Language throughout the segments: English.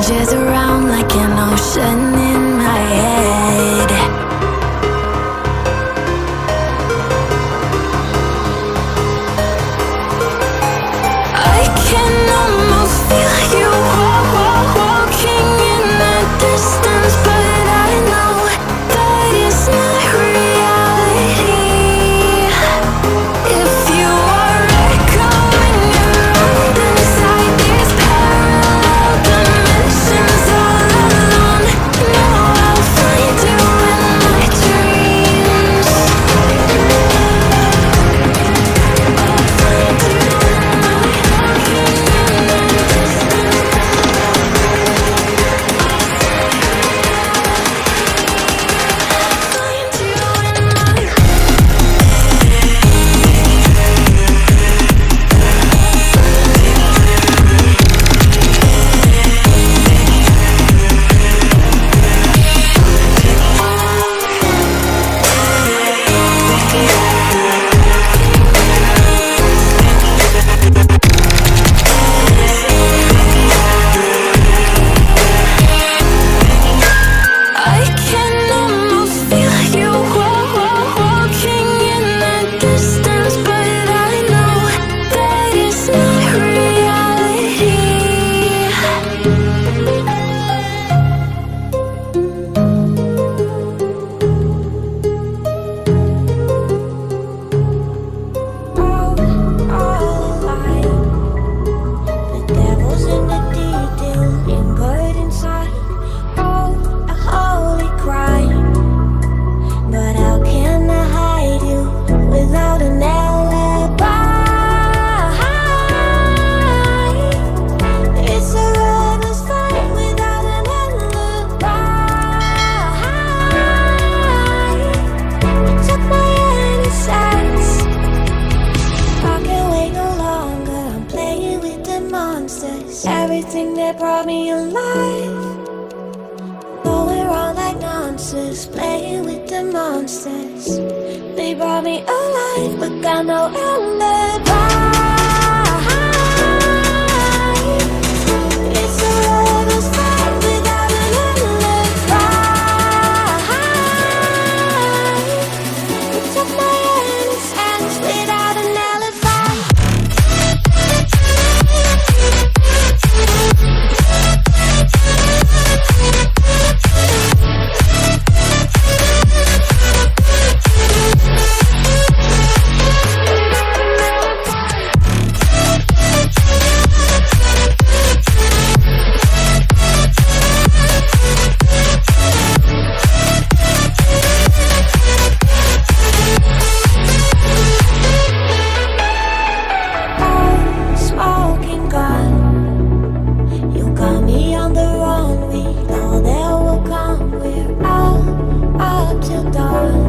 rages around like an ocean in my head. I can almost feel you walking in the distance, but I know that it's not reality. If you are echoing around inside these parallel dimensions all alone, no, I'll find you in my dreams. I'll find you in my walking in the distance. Find you in my I can almost feel you walking in the distance, but I know that it's not reality. The devil's in the detail, inward inside. Oh, a holy crime. But how can I hide you without an alibi? It's a rebel's fight without an alibi. You took my innocence. I can't wait no longer. I'm playing with the monsters. Everything that brought me alive. Going wrong like nonsense. Playing with the monsters. They brought me alive, but got no alibi. It's a rebel's fight without an alibi. You took my innocence without an alibi. Smoking gun, you got me on the run. We know that will come. We're out up till dawn.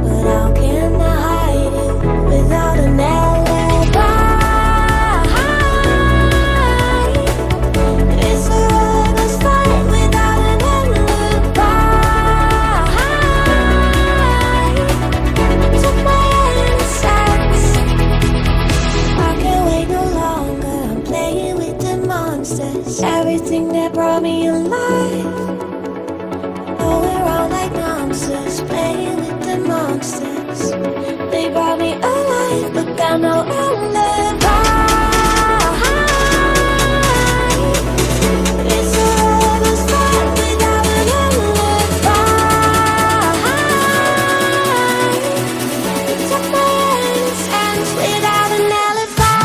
But how can I hide you without an alibi? It's a rebel's fight without an alibi. You took my innocence. I can't wait no longer. I'm playing with the monsters. Everything that brought me alive. Going wrong like nonsense. Playing with the monsters. They brought me alive, but got no alibi. It's a rebel's fight without an alibi. You took my innocence without an alibi.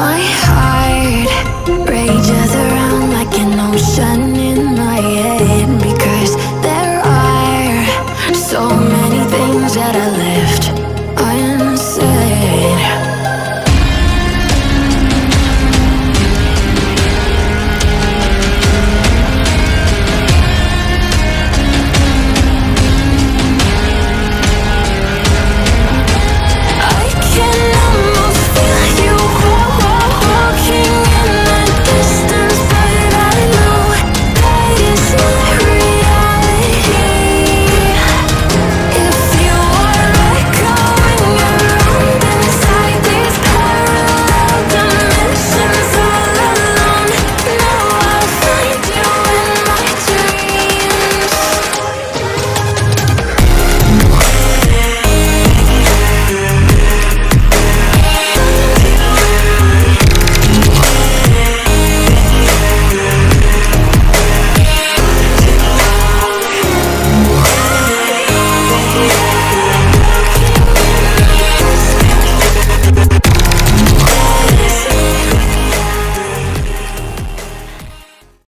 My heart rages around like an ocean